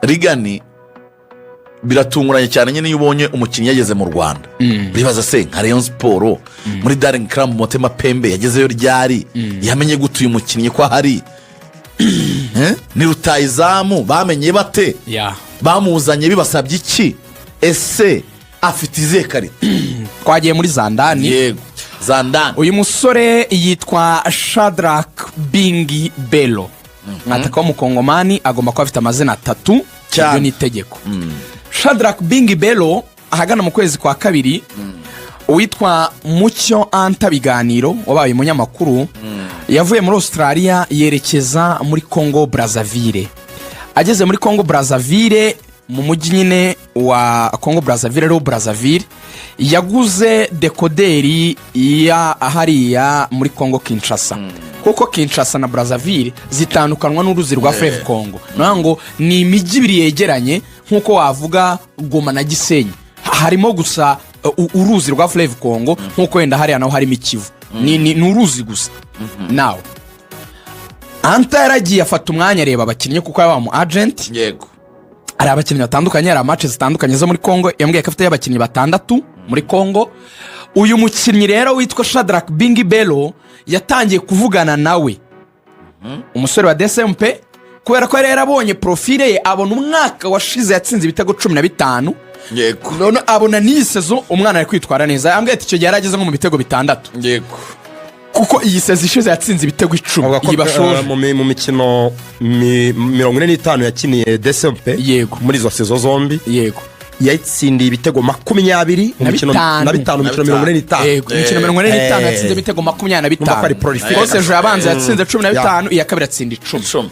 rigani biratunguranye cyane nyine iyo ubonye umukinnyi yageze mu Rwanda bibaza se nka Rayon Sport muri Darling Club Motema Pembe yagezeyo ryari yamenye gute uyu mukinnyi ko ahari ni rutayizamu bamenye bate bamuzanye bibasabye iki ese afite izihe karita twagiye muri Ndani yego Ndani uyu musore yitwa Shadrack Bingi Belo mwataka w'umukongomani agomba kuba afite amazina 3 ibyo ni itegeko Shadrack Bingi Belo ahagana mu kwezi kwa kabiri uwitwa Mucyo Antha biganiro wabaye umunyamakuru yavuye muri Australia yerekeza muri Congo Brazzaville. Ageze muri Congo Brazzaville mu mujyi nyine wa Congo Brazzaville yaguze dekoderi ya ahariya muri Congo Kinshasa. Kuko Kinshasa na Brazzaville zitandukanwa n'uruzi rwa Fleuve Congo. Nango ni imijyi ibiri yegeranye nkuko wavuga Goma na Gisenyi. Harimo gusa uruzi rwa Fleuve Congo nkuko wenda hariya naho harimo Kivu. Ni uruzi gusa. Now Antha yaragiye afata umwanya areba abakinnyi kuko yaba mu agent. Yego. Ari abakinnyi batandukanye, ari matches zitandukanye zo muri Congo. Yambwiye ko afite abakinnyi 6 muri Congo. Uyu mukinnyi rero witwa Shadrack Bingi Belo yatangiye kuvugana nawe umusore wa DSMP kubera ko yari yarabonye profile ye abona umwaka washize yatsinze ibitego 15. Yego. None abona ni sezo umwana ari kwitwara neza. Yambwiye ati icyo gihe yarageze nko mu bitego 6. Yego. Kuko iyi sezo ishize yatsinze ibitego 10 ibashoje mu mikino 45 yakiniye DSMP yego muri zo sezo zombi yego yatsindiye ibitego 20 mu mikino na 5 mu mikino 45 yego imikino 45 yatsinze ibitego 25 kose ejo yabanze yatsinze 15 iya kabiri yatsinda 10.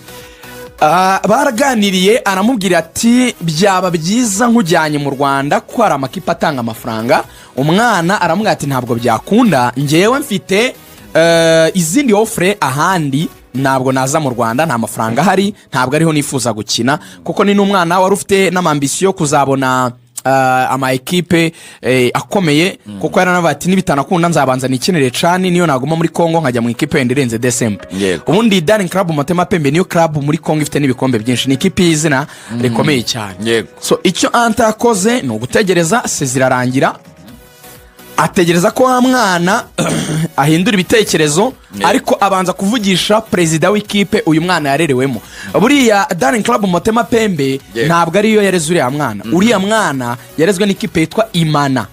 Baraganiriye aramubwira ati byaba byiza nkujyanye mu Rwanda ko ari amakipe atanga amafaranga. Umwana aramubwira ati ntabwo byakunda ngewe mfite izindi offre ahandi ntabwo naza mu Rwanda nta mafaranga hari ntabwo ariho nifuza gukina kuko ni n'umwana wari ufite n'amambisiyo kuzabona ama equipe akomeye kuko yaranavuga ati nibitanakunda nzabanza nikinire cani niyo naguma muri Congo nkajya mu equipe yenderenze DSMP. Ubundi Darling Club Motema Pembe niyo club muri Congo ifite n'ibikombe byinshi ni equipe y'izina rikomeye cyane. So icyo Antha yakoze no gutegereza sezirarangira ategereza ko wa mwana ahindura ibitekerezo ariko abanza kuvugisha president w'ikipe uyu mwana yarerewemo. Buriya Darling Club Motema Pembe ntabwo ari yo yarezure ya mwana uriya mwana yarezwe n'ikipe yitwa Imana.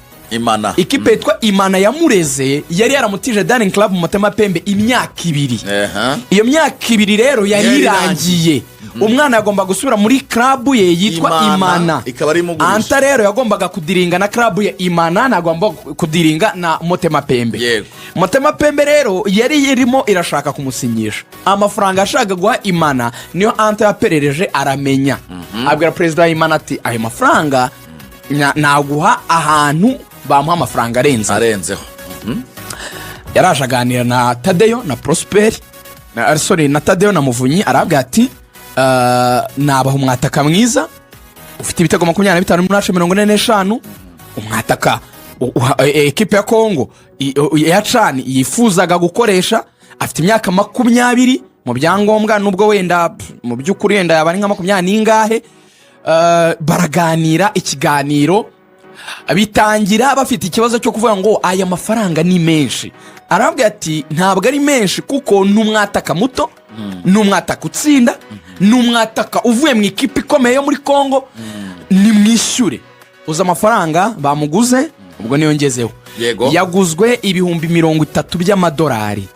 Ikipe yitwa Imana yamureze yari yaramutije Darling Club Motema Pembe imyaka 2. Iyo myaka 2 rero yarirangiye. Umwana yagomba gusubira muri club ye yitwa Imana. Antha rero yagombaga kudiringa na club ye Imana nagomba kudiringa na Motema Pembe. Motema Pembe rero yari irimo irashaka kumusinyisha. Amafaranga ashaka guha Imana niyo Antha yaperereje aramenya. Abwira president Imana ati ayo mafaranga naguha ahantu bamuha amafaranga arenzeho. Yaraje aganira na Tadeyo na Prosper na Tadeyo na Muvunyi arabwira ati nabaho umwataka mwiza ufite ibitego 25 muri 45 umwataka equipe ya Congo ya cani yifuzaga gukoresha afite imyaka 20 mu byangombwa nubwo wenda mu byukuri wenda yabari nka 20 ningahe. Baraganira ikiganiro bitangira bafite ikibazo cyo kuvuga ngo aya mafaranga ni menshi. Arabwira ati ntabwo ari menshi kuko numwataka muto numwataka utsinda numwataka uvuye mu ikipe ikomeye yo muri Congo ni mwishyure uza amafaranga bamuguze ubwo niyo ngezeho yaguzwe ibihumbi 30 by'amadolari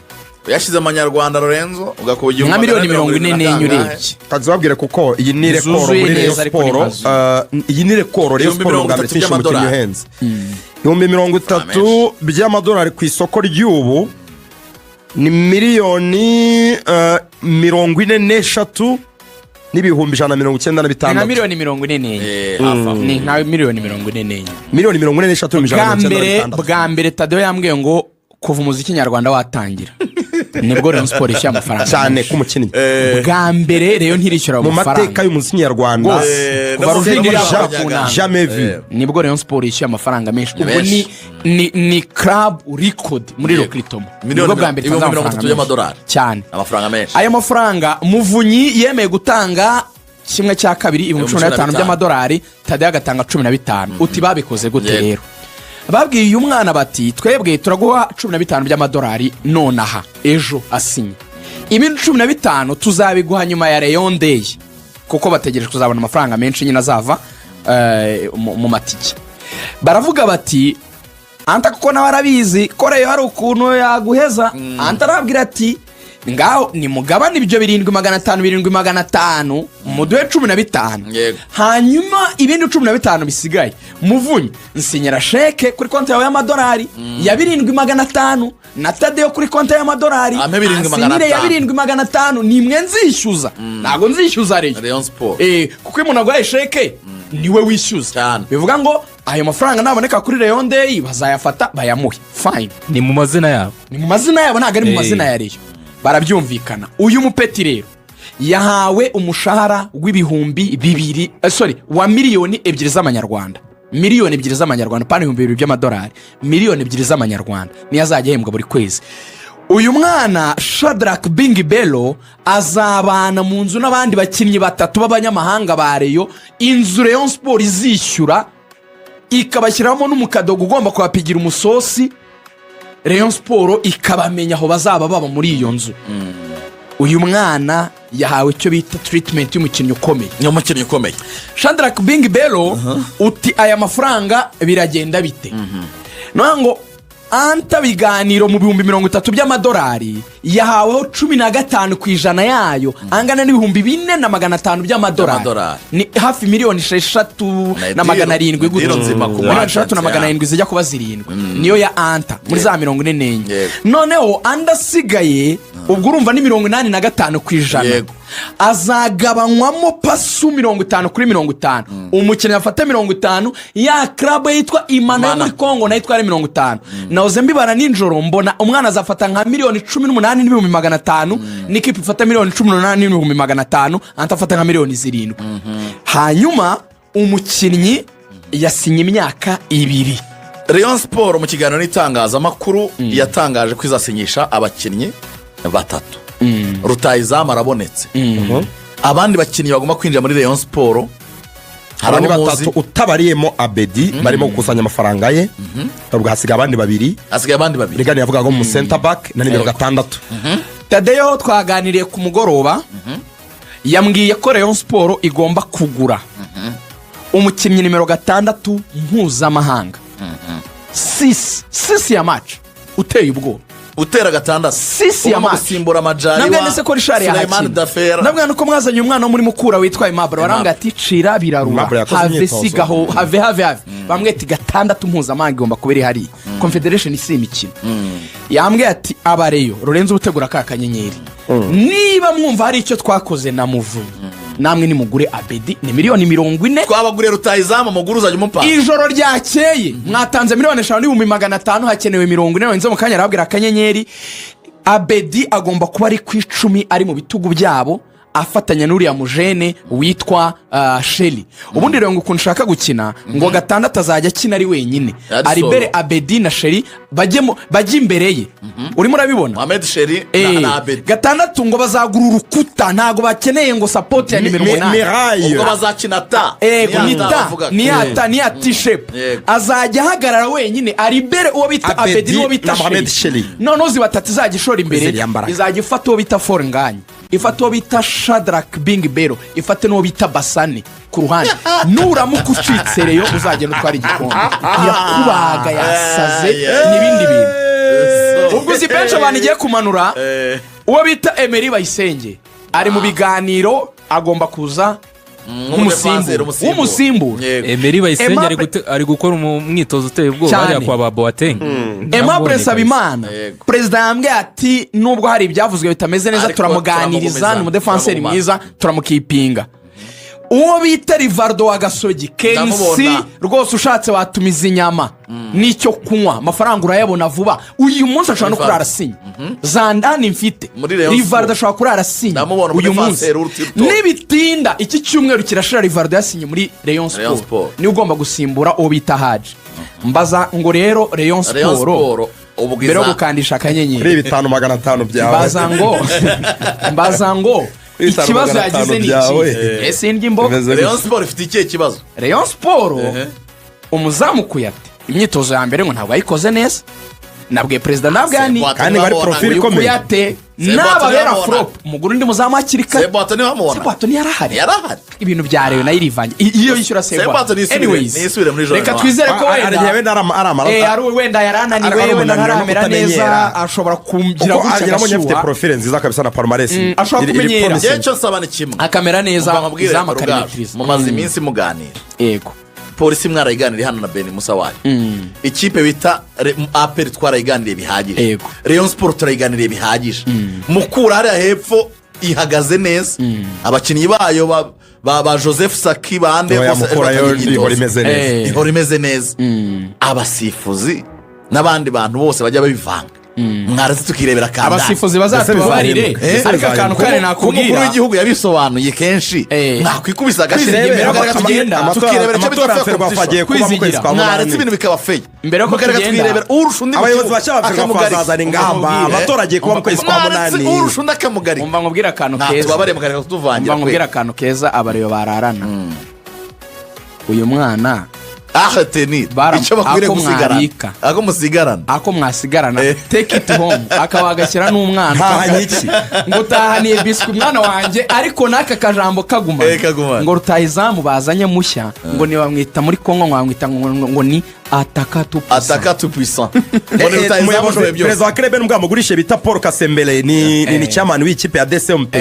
yashize amanyarwanda Lorenzo ugakubuye nka miliyoni 40 urebye kazabwire kuko iyi ni rekoro muri Rayon Sport iyi ni rekoro Rayon Sport bwa mbere cyinshi mu kinyo henze 30 by'amadolari ku isoko ry'ubu ni miliyoni 43 n'ibihumbi 195 na miliyoni 40 ni nka miliyoni 40 miliyoni 43 bwa mbere Tadeyo yambwiye ngo kuva umuziki nyarwanda watangira nibwo Rayon Sport ishyura amafaranga cyane ku mukinnyi bwa mbere rero ntirishyura amafaranga mu mateka y'umuziki nyarwanda kuva ruzingira jamais vu nibwo Rayon Sport ishyura amafaranga menshi ubwo ni club record muri Rokritomo nibwo bwa mbere $30 cyane amafaranga menshi. Ayo mafaranga Muvunyi yemeye gutanga kimwe cya kabiri ibihumbi 15 by'amadolari, Tadeyo agatanga 15. Uti babikoze gute rero? Babwiye uyu mwana bati twebwe turaguha 15 by'amadolari nonaha ejo asinye, ibindi 15 tuzabiguha nyuma ya Rayon Day, kuko bategereje kuzabona amafaranga menshi nyine azava mu matike. Baravuga bati Antha kuko nawe arabizi ko Rayon hari ukuntu yaguheza. Antha arabwira ati ngaho ni mugabane ibyo 7,500 muduhe 15, hanyuma ibindi 15 bisigaye muvunye nsinyira sheke kuri konti yawe y'amadolari ya 7,500 na Tadeyo kuri konti y'amadolari asinyire ya 7,500, nimwe nzishyuza, ntago nzishyuza Rayon Sport kuko umuntu aguhaye sheke niwe wishyuza. Bivuga ngo ayo mafaranga naboneka kuri Rayon Day bazayafata bayamuhe, fine, ni mu mazina yabo, ntago ari mu mazina ya Rayon. Barabyumvikana. Uyu mupeti rero yahawe umushahara w'ibihumbi 2 wa miliyoni 2 z'amanyarwanda, miliyoni 2 z'amanyarwanda, pani 2,000 by'amadolari, miliyoni 2 z'amanyarwanda niyo azajya ahembwa buri kwezi. Uyu mwana Shadrack Bingi Belo azabana mu nzu n'abandi bakinnyi 3 b'abanyamahanga ba Rayon, inzu Rayon Sport izishyura ikabashyiramo n'umukadogo ugomba kubapigira umusosi, Rayon Sport ikabamenya aho bazaba baba muri iyo nzu. Uyu mwana yahawe icyo bita treatment y'umukinnyi ukomeye. Shadrack Bingi Belo uti aya mafaranga biragenda bite? Nango Antha biganiro mu 30,000 by'amadolari yahaweho 15% yayo, angana n'ibihumbi 4,500 by'amadolari, ni hafi miliyoni 6,700 gudu, 6,700 zijya kuba 7 niyo ya Antha muri za 44. Noneho andasigaye ubwo urumva ni 85%, azagabanywamo pasu 50/50, umukinnyi afata 50, ya club yitwa Imana yo muri Kongo nayo itwara 50. Nahoze mbibara ninjoro mbona umwana azafata nka miliyoni 18,500, n'ikipe ifata miliyoni 18,500, Antha afata nka miliyoni 7. Hanyuma umukinnyi yasinye imyaka 2. Rayon Sport mu kiganiro n'itangazamakuru yatangaje ko izasinyisha abakinnyi 3. Rutahizamu arabonetse, abandi bakinnyi bagomba kwinjira muri Rayon Sport harani 3 utabariyemo Abedi barimo gukusanya amafaranga ye, ubwo hasigaye abandi 2. Rigani yavuga ngo mu center back na nimero 6. Tadeyo twaganiriye ku mugoroba yambwiye ko Rayon Sport igomba kugura umukinnyi nimero 6 mpuzamahanga, 6 ya match uteye ubwo utera 6 6 ya match gusimbura Majari wa nabwo nese ko Richard Suleiman Dafera, nabwo nuko mwazanye umwana wo muri Mukura witwa Aimable, baranga ati cira birarura have sigaho have bamwe ati 6 mpuzamahanga igomba kubiri hari Confederation isi imikino. Yambwiye ati abareyo Lorenzo utegura ka kanyenyeri, niba mwumva hari icyo twakoze na Muvunyi namwe nimugure Abedi ni miliyoni 40, twabagure Rutahizamu muguru uzajya umupanga. Ijoro ryakeye mwatanze miliyoni 5,500, hakenewe 40, wenze mu kanya arabwira akanyenyeri Abedi agomba kuba ari ku 10 ari mu bitugu byabo afatanya n'uriya mujene witwa Shelly. Ubundi rero ngo ukuntu ushaka gukina ngo 6 azajya akina ari wenyine, ari bere Abedi na Shelly bajye imbere ye. Urimo urabibona Mohamed Shelly na Abedi 6 ngo bazagura urukuta, ntago bakeneye ngo support ya nimero 8 ubwo bazakina ta ni ya t-shape, azajya hagarara wenyine ari bere uwo bita Abedi n'uwo bita Shelly. None uzi 3 izajya ishora imbere, izajya ifata uwo bita Fornganye, ifata uwo bita Shadrack Bingi Belo, ifate n'uwo bita Basane ku ruhande. Nuramuka ucitse Rayon uzagenda utwara igikombe, yakubaga yasaze n'ibindi bintu. Ubwo uzi benshi abantu igiye kumanura uwo bita Emery Bayisenge ari mu biganiro agomba kuza umusimbura. Emery Bayisenge ari gukora umwitozo uteye ubwoba hariya kwa Baboateng. Aimable Sabimana perezida yambwiye ati nubwo hari ibyavuzwe bitameze neza turamuganiriza, ni umudefenseri mwiza turamukipinga. Uwo bita Rivaldo wa Gasogi Kensi rwose ushatse watumiza inyama n'icyo kunywa, amafaranga urayabona vuba. Uyu munsi ashobora no kurara sinya za Ndani mfite, Rivaldo ashobora kurara sinya uyu munsi. Nibitinda iki cyumweru kirashira Rivaldo yasinye muri Rayon Sport, ni ugomba gusimbura uwo bita Haji. Mbaza ngo rero Rayon Sport mbere yo gukandisha akanyenyeri kuri 5,500 byawe, mbaza ngo ikibazo yagize ni iki ese ndya imboga Rayon Sport ifite ikihe kibazo Rayon Sport umuzamu Kuyate imyitozo ya mbere ngo ntabwo ayikoze neza nabwiye perezida nabwani kandi bari profile ikomeye Kuyate n'ababera flop umuguru ndi muzamu hakirika Sebato niho amubona Sebato ni yarahari ibintu bya Rayon nayo irivange iyo yishyura Sebato nisubire muri reka twizere ko wenda yarananiwe wenda ntaramera neza ashobora kugira gutya agashyuha afite profile nziza kabisa na palmarès ashobora kumenyera igihe cyose abana kimwe akamera neza izamu akarinitiriza mumaze iminsi muganira yego polisi mwarayiganiriye hano na Beni Musa wayo ikipe bita APR twarayiganiriye bihagije Rayon Sport turayiganiriye bihagije mukura hariya hepfo ihagaze neza abakinnyi bayo ba Joseph Saki bande ihora imeze neza abasifuzi n'abandi bantu bose bajya babivanga mwarazi tukirebera kandi abasifuzi bazatubarire ariko akantu kare nakubwira umukuru w'igihugu yabisobanuye kenshi mwakwikubisa agashirengera tugenda tukirebera cyo bitafye kwizigira mwarazi ibintu bikaba fake mbere yo twirebera urusha undi abayobozi bashaka bazazana ingamba abaturage kuba mu kwezi kwa munani urusha undi akamugari umva nkubwira akantu keza tubabare mukareka tuvangira umva nkubwira akantu keza abareyo bararana uyu mwana teni icyo bakwiriye gusigarana ako mwasigarana take it home akaba agashyira n'umwana ngo utahaniye biswi umwana wanjye ariko n'aka kajambo kaguma ngo rutahizamu bazanye mushya ngo ntibamwita muri Kongo mwamwita ngo ni ataka tu puissant perezida wa Kreben mbwa mugurishe bita Paul Kasembele ni chairman w'ikipe ya DSMP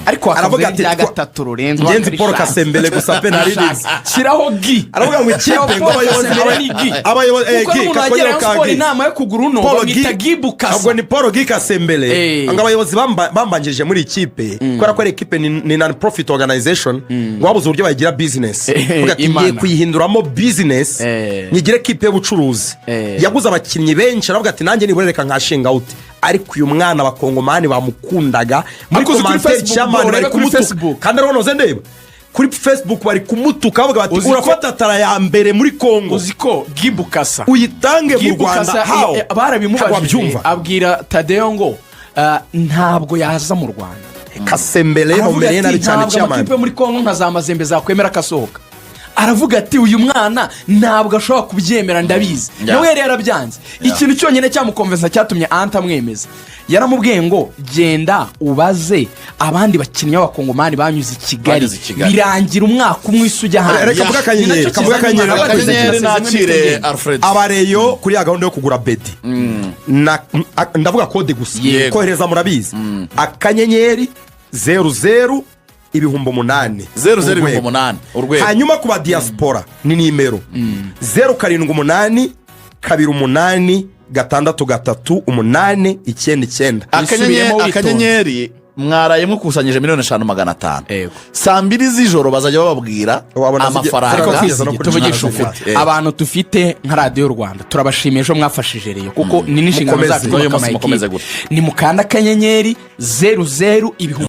ariko aravuga ati gatatu Lorenzo ngenzi Paul Kasembele gusa penalties shiraho gi aravuga ngo ikipe ngo abayobozi gi inama yo kugura uno bamwita Gibukasa ahubwo ni Paul Kasembele ngo abayobozi bambanjije muri ikipe kubera ko ikipe ni non profit organization ngo babuze uburyo bagira business vuga ati ngiye kuyihinduramo business nyigire y'ubucuruzi yaguze abakinnyi benshi aravuga ati nanjye niborereka nkashinga out ariko uyu mwana abakongomani bamukundaga muri commentaire cy'amani bari kumutuka kandi arabona ndeba kuri Facebook bari kumutuka bavuga bati urafata tara ya mbere muri Kongo uziko Gibukasa uyitange mu Rwanda barabimubajije abwira Tadeo ngo ntabwo yaza mu Rwanda Kasembele mu mbere nari cyane cy'amani ntabwo muri Kongo nka za Mazembe zakwemera kasohoka aravuga ati uyu mwana ntabwo ashobora kubyemera ndabizi nawe yari yarabyanze ikintu cyonyine cyamukonvensa cyatumye Antha amwemeza yaramubwiye ngo genda ubaze abandi bakinnyi b'abakongomani banyuze i Kigali birangira umwaka umwe ujya hanze kavuga akanyenyeri nakire Alfred abareyo kuri ya gahunda yo kugura bedi ndavuga kode gusa kohereza murabizi akanyenyeri 00 ibihumbi 8 00 urwego hanyuma kuba diaspora ni nimero 078 28 6 8 9 akanyenyeri mwaraye mukusanyije 5,500,000 saa 2 z'ijoro bazajya bababwira amafaranga tuvugisha ufite abantu tufite nka Radio Rwanda turabashimiye ejo mwafashije Rayon kuko ni n'inshingano zacu mukomeze gute ni mukanda akanyenyeri 00